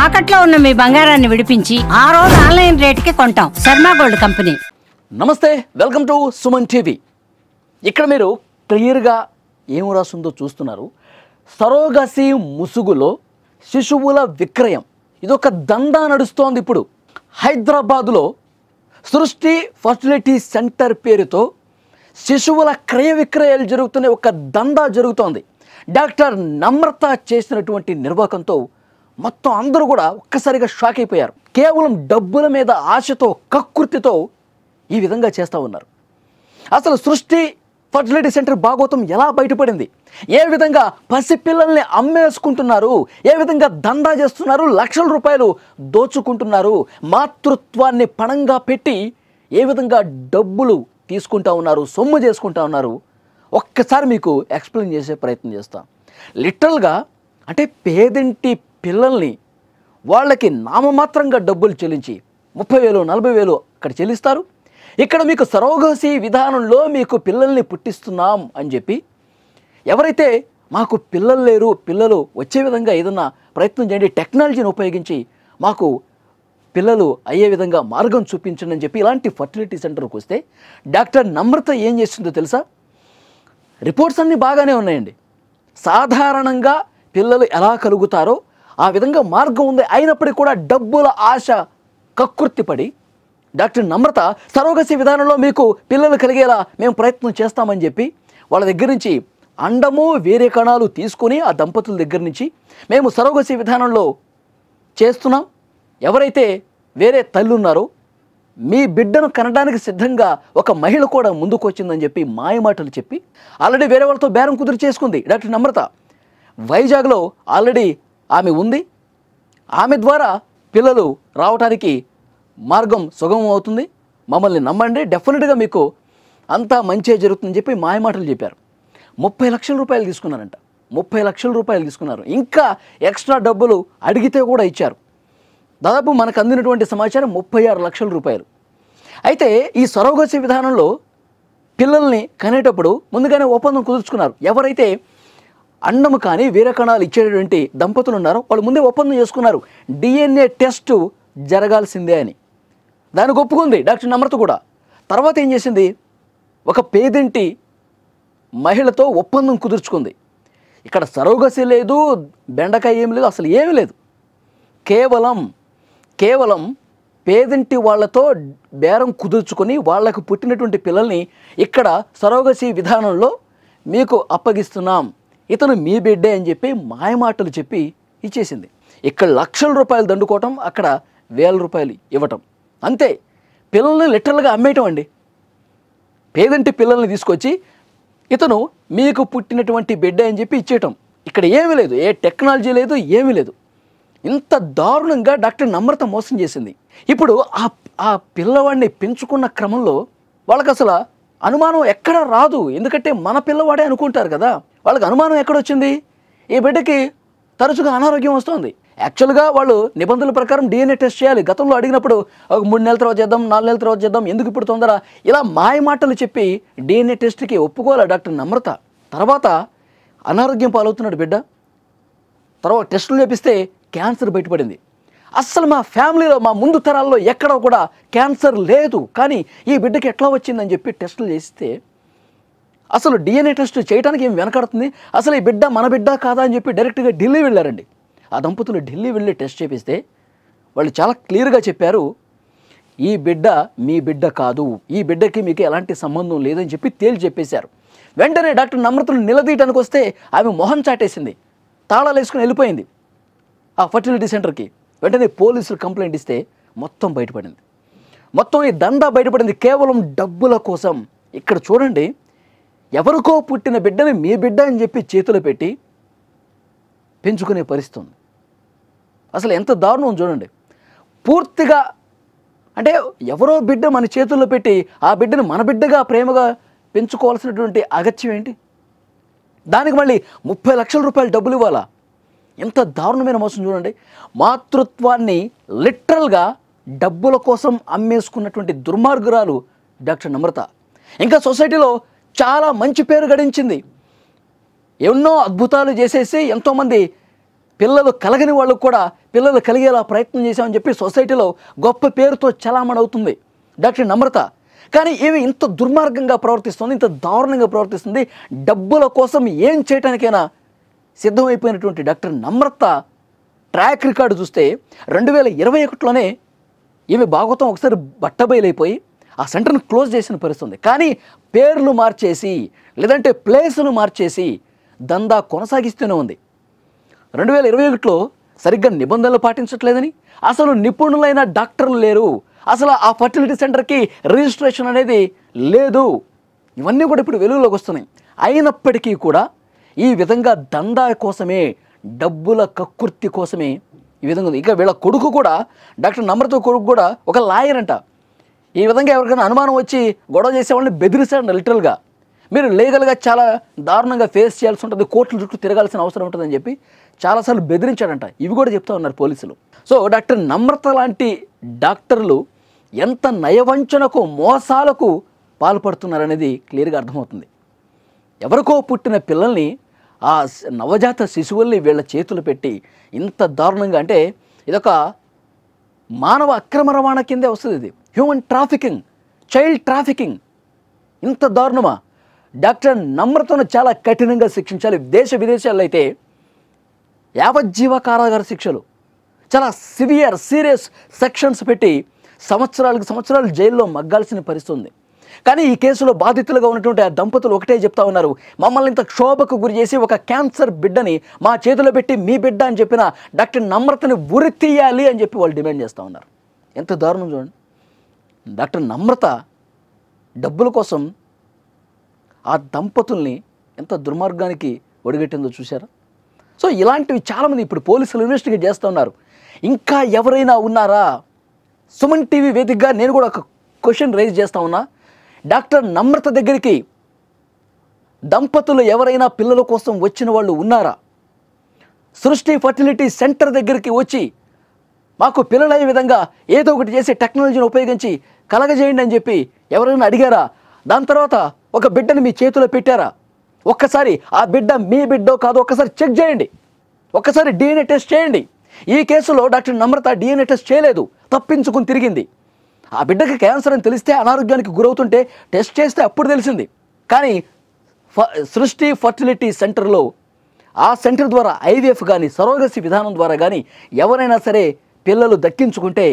తాకట్లో ఉన్న మీ బంగారాన్ని విడిపించి ఆ రోజు ఆన్లైన్ రేటుకి కొంటాం. Sharma gold company. నమస్తే, వెల్కమ్ టు సుమన్ టీవీ. ఇక్కడ మీరు క్లియర్గా ఏం రాస్తుందో చూస్తున్నారు. సరోగసి ముసుగులో శిశువుల విక్రయం, ఇదొక దందా నడుస్తోంది. ఇప్పుడు హైదరాబాదులో సృష్టి ఫర్టిలిటీ సెంటర్ పేరుతో శిశువుల క్రయ విక్రయాలు జరుగుతున్న ఒక దందా జరుగుతోంది. డాక్టర్ నమ్రత చేసినటువంటి నిర్వాకంతో మొత్తం అందరూ కూడా ఒక్కసారిగా షాక్ అయిపోయారు. కేవలం డబ్బుల మీద ఆశతో, కక్కుర్తితో ఈ విధంగా చేస్తూ ఉన్నారు. అసలు సృష్టి ఫర్టిలిటీ సెంటర్ భాగోతం ఎలా బయటపడింది, ఏ విధంగా పసిపిల్లల్ని అమ్మేసుకుంటున్నారు, ఏ విధంగా దందా చేస్తున్నారు, లక్షల రూపాయలు దోచుకుంటున్నారు, మాతృత్వాన్ని పణంగా పెట్టి ఏ విధంగా డబ్బులు తీసుకుంటా ఉన్నారు, సొమ్ము చేసుకుంటా ఉన్నారు, ఒక్కసారి మీకు ఎక్స్ప్లెయిన్ చేసే ప్రయత్నం చేస్తాం. లిటరల్గా అంటే పేదింటి పిల్లల్ని వాళ్ళకి నామమాత్రంగా డబ్బులు చెల్లించి 30,000 40,000 అక్కడ చెల్లిస్తారు. ఇక్కడ మీకు సరోగసి విధానంలో మీకు పిల్లల్ని పుట్టిస్తున్నాం అని చెప్పి, ఎవరైతే మాకు పిల్లలు లేరు, పిల్లలు వచ్చే విధంగా ఏదన్నా ప్రయత్నం చేయండి, టెక్నాలజీని ఉపయోగించి మాకు పిల్లలు అయ్యే విధంగా మార్గం చూపించండి అని చెప్పి ఇలాంటి ఫర్టిలిటీ సెంటర్కి వస్తే డాక్టర్ నమ్రత ఏం చేస్తుందో తెలుసా? రిపోర్ట్స్ అన్నీ బాగానే ఉన్నాయండి. సాధారణంగా పిల్లలు ఎలా కలుగుతారో ఆ విధంగా మార్గం ఉంది. అయినప్పటికీ కూడా డబ్బుల ఆశ కక్కుర్తిపడి డాక్టర్ నమ్రత సరోగసి విధానంలో మీకు పిల్లలు కలిగేలా మేము ప్రయత్నం చేస్తామని చెప్పి వాళ్ళ దగ్గర నుంచి అండము వేరే కణాలు తీసుకొని ఆ దంపతుల దగ్గర నుంచి మేము సరోగసి విధానంలో చేస్తున్నాం, ఎవరైతే వేరే తల్లి ఉన్నారో మీ బిడ్డను కనడానికి సిద్ధంగా ఒక మహిళ కూడా ముందుకు వచ్చిందని చెప్పి మాయమాటలు చెప్పి ఆల్రెడీ వేరే వాళ్ళతో బేరం కుదిరి చేసుకుంది డాక్టర్ నమ్రత. వైజాగ్లో ఆల్రెడీ ఆమె ఉంది. ఆమె ద్వారా పిల్లలు రావడానికి మార్గం సుగమం అవుతుంది, మమ్మల్ని నమ్మండి, డెఫినెట్గా మీకు అంతా మంచిగా జరుగుతుందని చెప్పి మాయమాటలు చెప్పారు. 30 లక్షల రూపాయలు తీసుకున్నారంట. 30 లక్షల రూపాయలు తీసుకున్నారు. ఇంకా ఎక్స్ట్రా డబ్బులు అడిగితే కూడా ఇచ్చారు. దాదాపు మనకు అందినటువంటి సమాచారం 36 లక్షల రూపాయలు. అయితే ఈ సరోగసి విధానంలో పిల్లల్ని కనేటప్పుడు ముందుగానే ఒప్పందం కుదుర్చుకున్నారు. ఎవరైతే అండము కానీ వేరే కణాలు ఇచ్చేటువంటి దంపతులు ఉన్నారో వాళ్ళు ముందే ఒప్పందం చేసుకున్నారు, DNA టెస్ట్ జరగాల్సిందే అని. దానికి ఒప్పుకుంది డాక్టర్ నమ్రత కూడా. తర్వాత ఏం చేసింది, ఒక పేదింటి మహిళతో ఒప్పందం కుదుర్చుకుంది. ఇక్కడ సరోగసి లేదు, బెండకాయ ఏం లేదు, అసలు ఏమీ లేదు. కేవలం పేదింటి వాళ్ళతో బేరం కుదుర్చుకొని వాళ్లకు పుట్టినటువంటి పిల్లల్ని ఇక్కడ సరోగసి విధానంలో మీకు అప్పగిస్తున్నాం, ఇతను మీ బిడ్డే అని చెప్పి మాయమాటలు చెప్పి ఇచ్చేసింది. ఇక్కడ లక్షల రూపాయలు దండుకోవటం, అక్కడ 1,000 రూపాయలు ఇవ్వటం, అంతే. పిల్లల్ని లిటరల్గా అమ్మేయటం అండి. పేదింటి పిల్లల్ని తీసుకొచ్చి ఇతను మీకు పుట్టినటువంటి బిడ్డే అని చెప్పి ఇచ్చేయటం. ఇక్కడ ఏమీ లేదు, ఏ టెక్నాలజీ లేదు, ఏమీ లేదు. ఇంత దారుణంగా డాక్టర్ నమ్రత మోసం చేసింది. ఇప్పుడు ఆ పిల్లవాడిని పెంచుకున్న క్రమంలో వాళ్ళకి అసలు అనుమానం ఎక్కడ రాదు, ఎందుకంటే మన పిల్లవాడే అనుకుంటారు కదా. వాళ్ళకి అనుమానం ఎక్కడొచ్చింది, ఈ బిడ్డకి తరచుగా అనారోగ్యం వస్తుంది. యాక్చువల్గా వాళ్ళు నిబంధనల ప్రకారం DNA టెస్ట్ చేయాలి. గతంలో అడిగినప్పుడు ఒక 3 నెలల తర్వాత చేద్దాం, 4 నెలల తర్వాత చేద్దాం, ఎందుకు ఇప్పుడు తొందర, ఇలా మాయ మాటలు చెప్పి DNA టెస్ట్కి ఒప్పుకోవాలి డాక్టర్ నమ్రత. తర్వాత అనారోగ్యం పాలవుతున్నాడు బిడ్డ. తర్వాత టెస్టులు చేపిస్తే క్యాన్సర్ బయటపడింది. అస్సలు మా ఫ్యామిలీలో, మా ముందు తరాల్లో ఎక్కడ కూడా క్యాన్సర్ లేదు, కానీ ఈ బిడ్డకి ఎట్లా వచ్చిందని చెప్పి టెస్టులు చేస్తే అసలు DNA టెస్ట్ చేయడానికి ఏం వెనకాడుతుంది, అసలు ఈ బిడ్డ మన బిడ్డ కాదా అని చెప్పి డైరెక్ట్గా ఢిల్లీ వెళ్ళారండి. ఆ దంపతులు ఢిల్లీ వెళ్ళి టెస్ట్ చేపిస్తే వాళ్ళు చాలా క్లియర్గా చెప్పారు, ఈ బిడ్డ మీ బిడ్డ కాదు, ఈ బిడ్డకి మీకు ఎలాంటి సంబంధం లేదని చెప్పి తేల్చి చెప్పేశారు. వెంటనే డాక్టర్ నమ్రతను నిలదీయటానికి వస్తే ఆమె మొహం చాటేసింది, తాళాలు వేసుకుని వెళ్ళిపోయింది ఆ ఫర్టిలిటీ సెంటర్కి. వెంటనే పోలీసులు కంప్లైంట్ ఇస్తే మొత్తం బయటపడింది. మొత్తం ఈ దందా బయటపడింది కేవలం డబ్బుల కోసం. ఇక్కడ చూడండి, ఎవరికో పుట్టిన బిడ్డని మీ బిడ్డ అని చెప్పి చేతిలో పెట్టి పెంచుకునే పరిస్థితి ఉంది. అసలు ఎంత దారుణం చూడండి. పూర్తిగా అంటే ఎవరో బిడ్డ మన చేతుల్లో పెట్టి ఆ బిడ్డను మన బిడ్డగా ప్రేమగా పెంచుకోవాల్సినటువంటి అగత్యం ఏంటి? దానికి మళ్ళీ 30 లక్షల రూపాయలు డబ్బులు ఇవ్వాలా? ఎంత దారుణమైన మోసం చూడండి. మాతృత్వాన్ని లిటరల్గా డబ్బుల కోసం అమ్మేసుకున్నటువంటి దుర్మార్గురాలు డాక్టర్ నమ్రత. ఇంకా సొసైటీలో చాలా మంచి పేరు గడించింది. ఎన్నో అద్భుతాలు చేసేసి ఎంతోమంది పిల్లలు కలగని వాళ్ళకు కూడా పిల్లలు కలిగేలా ప్రయత్నం చేశామని చెప్పి సొసైటీలో గొప్ప పేరుతో చలామణి అవుతుంది డాక్టర్ నమ్రత. కానీ ఈమె ఇంత దుర్మార్గంగా ప్రవర్తిస్తుంది, ఇంత దారుణంగా ప్రవర్తిస్తుంది. డబ్బుల కోసం ఏం చేయడానికైనా సిద్ధమైపోయినటువంటి డాక్టర్ నమ్రత ట్రాక్ రికార్డు చూస్తే 2021లోనే ఈమె భాగవతం ఒకసారి బట్టబయలైపోయి ఆ సెంటర్ని క్లోజ్ చేసిన పరిస్థితి ఉంది. కానీ పేర్లు మార్చేసి లేదంటే ప్లేసులు మార్చేసి దందా కొనసాగిస్తూనే ఉంది. 2021లో సరిగ్గా నిబంధనలు పాటించట్లేదని, అసలు నిపుణులైన డాక్టర్లు లేరు, అసలు ఆ ఫర్టిలిటీ సెంటర్కి రిజిస్ట్రేషన్ అనేది లేదు, ఇవన్నీ కూడా ఇప్పుడు వెలుగులోకి వస్తున్నాయి. అయినప్పటికీ కూడా ఈ విధంగా దందా కోసమే, డబ్బుల కక్కుర్తి కోసమే ఈ విధంగా ఉంది. ఇక వీళ్ళ కొడుకు కూడా, డాక్టర్ నమ్రత కొడుకు కూడా ఒక లాయర్ అంట. ఈ విధంగా ఎవరికైనా అనుమానం వచ్చి గొడవ చేసే వాళ్ళని బెదిరిస్తాడంట లిటరల్గా. మీరు లీగల్గా చాలా దారుణంగా ఫేస్ చేయాల్సి ఉంటుంది, కోర్టుల చుట్టూ తిరగాల్సిన అవసరం ఉంటుందని చెప్పి చాలాసార్లు బెదిరించాడంట. ఇవి కూడా చెప్తా ఉన్నారు పోలీసులు. సో డాక్టర్ నమ్రత లాంటి డాక్టర్లు ఎంత నయవంచనకు, మోసాలకు పాల్పడుతున్నారనేది క్లియర్గా అర్థమవుతుంది. ఎవరికో పుట్టిన పిల్లల్ని, ఆ నవజాత శిశువుల్ని వీళ్ళ చేతులు పెట్టి ఇంత దారుణంగా, అంటే ఇదొక మానవ అక్రమ రవాణా కిందే వస్తుంది. ఇది హ్యూమన్ ట్రాఫికింగ్, చైల్డ్ ట్రాఫికింగ్. ఇంత దారుణమా? డాక్టర్ నమ్రతను చాలా కఠినంగా శిక్షించాలి. దేశ విదేశాల్లో అయితే యావజ్జీవ కారాగార శిక్షలు, చాలా సీరియస్ సెక్షన్స్ పెట్టి సంవత్సరాలు జైల్లో మగ్గాల్సిన పరిస్థితి ఉంది. కానీ ఈ కేసులో బాధితులుగా ఉన్నటువంటి ఆ దంపతులు ఒకటే చెప్తా ఉన్నారు, మమ్మల్ని ఇంత క్షోభకు గురి చేసి ఒక క్యాన్సర్ బిడ్డని మా చేతిలో పెట్టి మీ బిడ్డ అని చెప్పిన డాక్టర్ నమ్రతని ఉరి తీయాలి అని చెప్పి వాళ్ళు డిమాండ్ చేస్తూ ఉన్నారు. ఎంత దారుణం చూడండి. డాక్టర్ నమ్రత డబ్బుల కోసం ఆ దంపతుల్ని ఎంత దుర్మార్గానికి ఒడిగట్టిందో చూశారా? సో ఇలాంటివి చాలామంది ఇప్పుడు పోలీసులు ఇన్వెస్టిగేట్ చేస్తూ ఉన్నారు. ఇంకా ఎవరైనా ఉన్నారా? సుమన్ టీవీ వేదికగా నేను కూడా ఒక క్వశ్చన్ రైజ్ చేస్తూ ఉన్నా. డాక్టర్ నమ్రత దగ్గరికి దంపతులు ఎవరైనా పిల్లల కోసం వచ్చిన వాళ్ళు ఉన్నారా? సృష్టి ఫర్టిలిటీ సెంటర్ దగ్గరికి వచ్చి మాకు పిల్లలయ్యే విధంగా ఏదో ఒకటి చేసి టెక్నాలజీని ఉపయోగించి కలగజేయండి అని చెప్పి ఎవరైనా అడిగారా? దాని తర్వాత ఒక బిడ్డని మీ చేతిలో పెట్టారా? ఒక్కసారి ఆ బిడ్డ మీ బిడ్డో కాదో ఒక్కసారి చెక్ చేయండి, ఒక్కసారి DNA టెస్ట్ చేయండి. ఈ కేసులో డాక్టర్ నమ్రత DNA టెస్ట్ చేయలేదు, తప్పించుకుని తిరిగింది. ఆ బిడ్డకి క్యాన్సర్ అని తెలిస్తే, అనారోగ్యానికి గురవుతుంటే టెస్ట్ చేస్తే అప్పుడు తెలిసింది. కానీ సృష్టి ఫర్టిలిటీ సెంటర్లో, ఆ సెంటర్ ద్వారా IVF కానీ సరోగసి విధానం ద్వారా కానీ ఎవరైనా సరే పిల్లలు దక్కించుకుంటే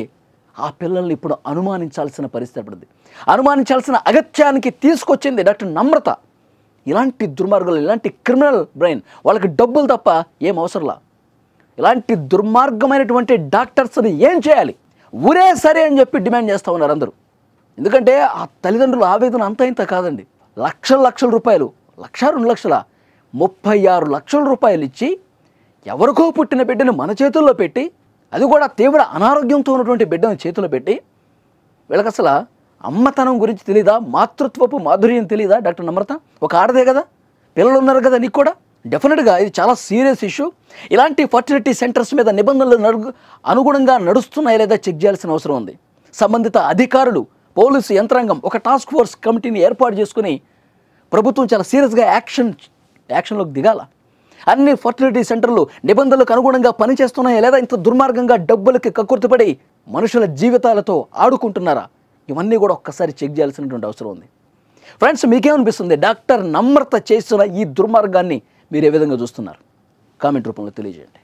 ఆ పిల్లల్ని ఇప్పుడు అనుమానించాల్సిన పరిస్థితి పడుతుంది. అనుమానించాల్సిన అగత్యానికి తీసుకొచ్చింది డాక్టర్ నమ్రత. ఇలాంటి దుర్మార్గులు, ఇలాంటి క్రిమినల్ బ్రెయిన్, వాళ్ళకి డబ్బులు తప్ప ఏం అవసరంలా. ఇలాంటి దుర్మార్గమైనటువంటి డాక్టర్స్ని ఏం చేయాలి? ఊరే సరే అని చెప్పి డిమాండ్ చేస్తూ ఉన్నారు అందరూ. ఎందుకంటే ఆ తల్లిదండ్రుల ఆవేదన అంత ఇంత కాదండి. లక్షల రూపాయలు, 1,2 లక్షల 36 లక్షల రూపాయలు ఇచ్చి ఎవరికో పుట్టిన బిడ్డను మన చేతుల్లో పెట్టి, అది కూడా తీవ్ర అనారోగ్యంతో ఉన్నటువంటి బిడ్డను చేతిలో పెట్టి, వీళ్ళకి అసలు అమ్మతనం గురించి తెలీదా? మాతృత్వపు మాధుర్యం తెలీదా? డాక్టర్ నమ్రత ఒక ఆడదే కదా, పిల్లలు ఉన్నారు కదా నీకు కూడా. డెఫినెట్గా ఇది చాలా సీరియస్ ఇష్యూ. ఇలాంటి ఫర్టిలిటీ సెంటర్స్ మీద నిబంధనలు అనుగుణంగా నడుస్తున్నాయా లేదా చెక్ చేయాల్సిన అవసరం ఉంది. సంబంధిత అధికారులు, పోలీసు యంత్రాంగం ఒక టాస్క్ ఫోర్స్ కమిటీని ఏర్పాటు చేసుకుని ప్రభుత్వం చాలా సీరియస్గా యాక్షన్లోకి దిగాల. అన్ని ఫర్టిలిటీ సెంటర్లు నిబంధనలకు అనుగుణంగా పనిచేస్తున్నాయా లేదా, ఇంత దుర్మార్గంగా డబ్బులకి కక్కుర్తిపడి మనుషుల జీవితాలతో ఆడుకుంటున్నారా? ఇవన్నీ కూడా ఒక్కసారి చెక్ చేయాల్సినటువంటి అవసరం ఉంది. ఫ్రెండ్స్, మీకేమనిపిస్తుంది? డాక్టర్ నమ్రత చేస్తున్న ఈ దుర్మార్గాన్ని మీరు ఏ విధంగా చూస్తున్నారు? కామెంట్ రూపంలో తెలియజేయండి.